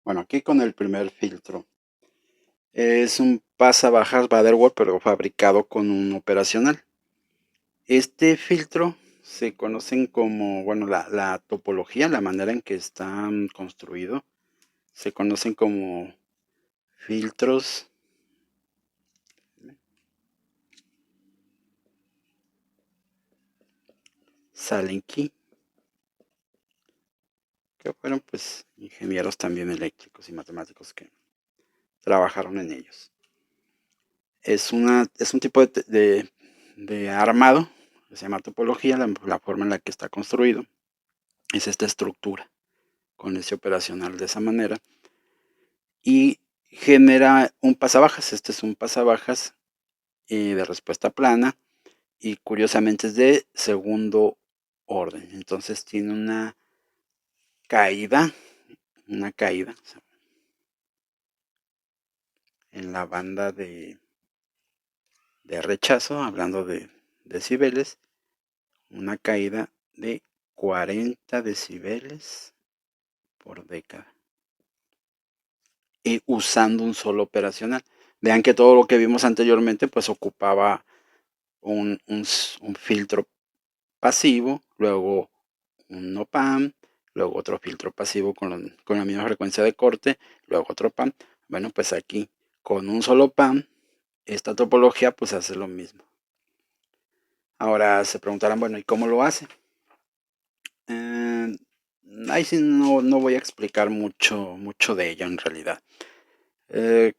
Bueno, aquí con el primer filtro. Es un pasabajas Baderwort, pero fabricado con un operacional. Este filtro se conocen como, bueno, la topología, la manera en que está construido, se conocen como filtros Salenki, que fueron pues ingenieros también eléctricos y matemáticos que trabajaron en ellos. Es un tipo de armado que se llama topología, la forma en la que está construido es esta estructura con ese operacional de esa manera y genera un pasabajas. Este es un pasabajas de respuesta plana y curiosamente es de segundo orden. Entonces tiene caída, una caída en la banda de rechazo, hablando de decibeles, una caída de 40 decibeles por década y usando un solo operacional. Vean que todo lo que vimos anteriormente pues ocupaba un filtro pasivo, luego un OPAM, luego otro filtro pasivo con la misma frecuencia de corte, luego otro PAM. Bueno, pues aquí con un solo PAM, esta topología pues hace lo mismo. Ahora se preguntarán, bueno, ¿y cómo lo hace? Ahí sí no voy a explicar mucho de ello en realidad. Eh,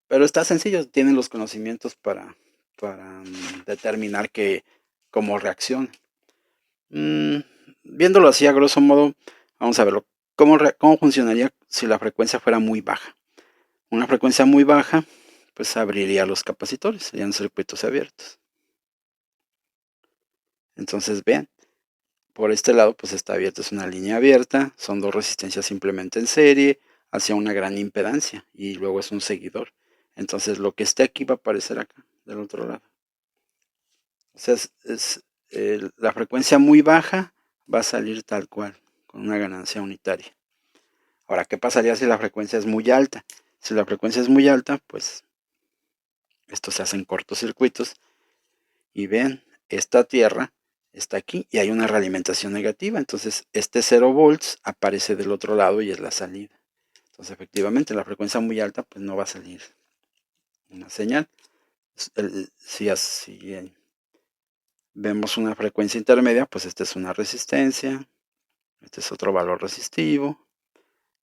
pero está sencillo, tienen los conocimientos para determinar cómo reacciona. Mm, Viéndolo así a grosso modo, vamos a verlo. ¿Cómo funcionaría si la frecuencia fuera muy baja? Una frecuencia muy baja, pues abriría los capacitores, serían circuitos abiertos. Entonces vean, por este lado pues está abierto, es una línea abierta, son dos resistencias simplemente en serie, hacia una gran impedancia y luego es un seguidor. Entonces lo que esté aquí va a aparecer acá, del otro lado. O sea, la frecuencia muy baja va a salir tal cual, con una ganancia unitaria. Ahora, ¿qué pasaría si la frecuencia es muy alta? Si la frecuencia es muy alta, pues estos se hacen cortocircuitos y vean, esta tierra está aquí y hay una realimentación negativa, entonces este 0 volts aparece del otro lado y es la salida. Entonces efectivamente la frecuencia muy alta pues no va a salir una señal. Si así vemos una frecuencia intermedia, pues esta es una resistencia, este es otro valor resistivo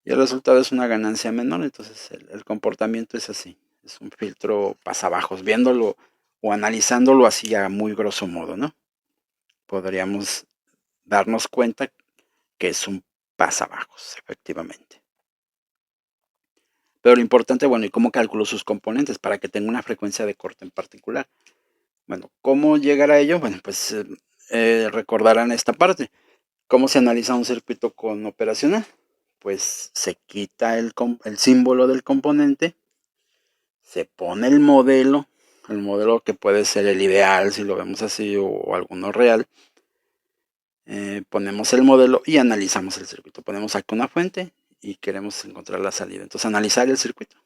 y el resultado es una ganancia menor, entonces el comportamiento es así, es un filtro pasabajos, viéndolo o analizándolo así a muy grosso modo, ¿no? Podríamos darnos cuenta que es un pasabajos, efectivamente. Pero lo importante, bueno, ¿y cómo calculo sus componentes para que tenga una frecuencia de corte en particular? Bueno, ¿cómo llegar a ello? Bueno, pues recordarán esta parte. ¿Cómo se analiza un circuito con operacional? Pues se quita el símbolo del componente, se pone el modelo que puede ser el ideal si lo vemos así o alguno real. Ponemos el modelo y analizamos el circuito. Ponemos aquí una fuente y queremos encontrar la salida. Entonces analizar el circuito.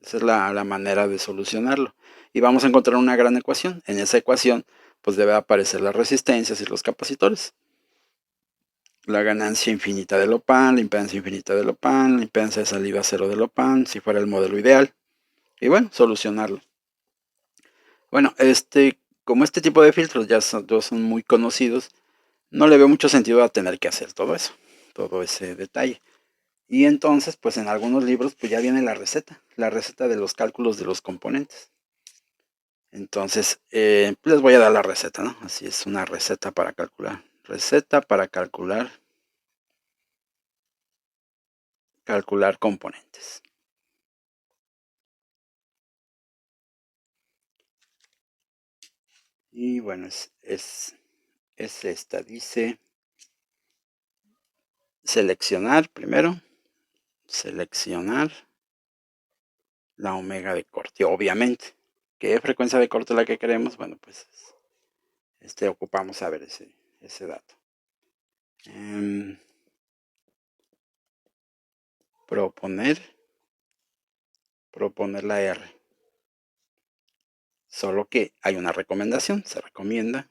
Esa es la manera de solucionarlo. Y vamos a encontrar una gran ecuación. En esa ecuación pues debe aparecer las resistencias y los capacitores. La ganancia infinita del OPAN, la impedancia infinita del OPAN, la impedancia de salida cero del OPAN, si fuera el modelo ideal. Y bueno, solucionarlo. Bueno, como este tipo de filtros ya son muy conocidos, no le veo mucho sentido a tener que hacer todo eso, todo ese detalle. Y entonces, pues en algunos libros, pues ya viene la receta de los cálculos de los componentes. Entonces, les voy a dar la receta, ¿no? Así es, una receta para calcular. Receta para calcular componentes. Y bueno, es esta. Dice seleccionar primero, seleccionar la omega de corte, obviamente. ¿Qué frecuencia de corte es la que queremos? Bueno, pues ocupamos saber ese dato. Em, proponer la R. Solo que hay una recomendación, se recomienda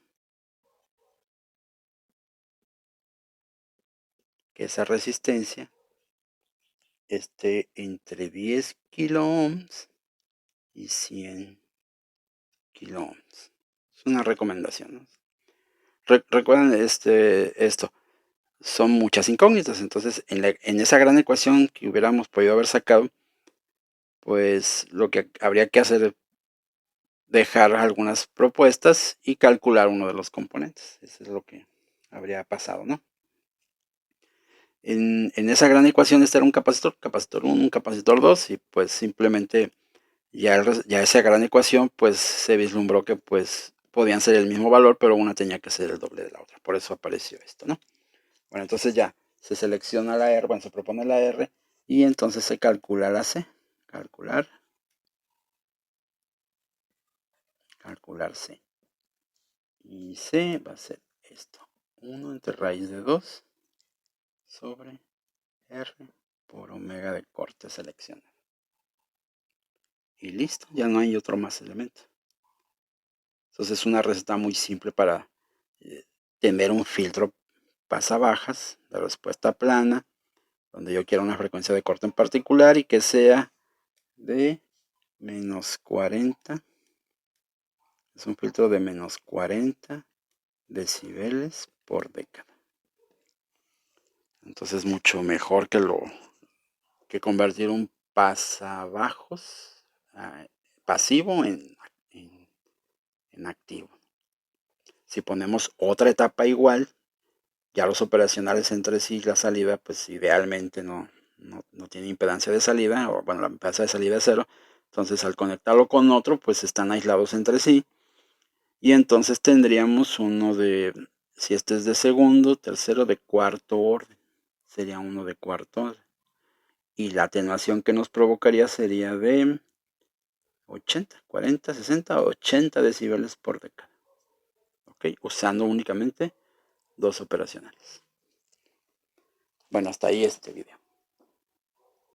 que esa resistencia esté entre 10 kiloohms y 100 kiloohms. Es una recomendación, ¿no? Recuerden esto, son muchas incógnitas, entonces en esa gran ecuación que hubiéramos podido haber sacado, pues lo que habría que hacer es dejar algunas propuestas y calcular uno de los componentes. Eso es lo que habría pasado, ¿no? En esa gran ecuación este era un capacitor 1, un capacitor 2, y pues simplemente ya esa gran ecuación pues se vislumbró que pues podían ser el mismo valor, pero una tenía que ser el doble de la otra. Por eso apareció esto, ¿no? Bueno, entonces ya se selecciona la R, bueno, se propone la R y entonces se calcula la C. Calcular C. Y C va a ser esto. 1 entre raíz de 2 sobre R por omega de corte seleccionado. Y listo, ya no hay otro más elemento. Entonces es una receta muy simple para tener un filtro pasabajas de respuesta plana, donde yo quiero una frecuencia de corte en particular y que sea de menos 40. Es un filtro de menos 40 decibeles por década. Entonces mucho mejor que convertir un pasabajos pasivo en activo. Si ponemos otra etapa igual, ya los operacionales entre sí, la salida, pues idealmente no tiene impedancia de salida, o bueno, la impedancia de salida es 0. Entonces al conectarlo con otro, pues están aislados entre sí. Y entonces tendríamos uno de, si este es de segundo, tercero, de cuarto orden. Sería uno de cuarto orden. Y la atenuación que nos provocaría sería de 80, 40, 60, 80 decibeles por década. ¿Ok? Usando únicamente dos operacionales. Bueno, hasta ahí este video.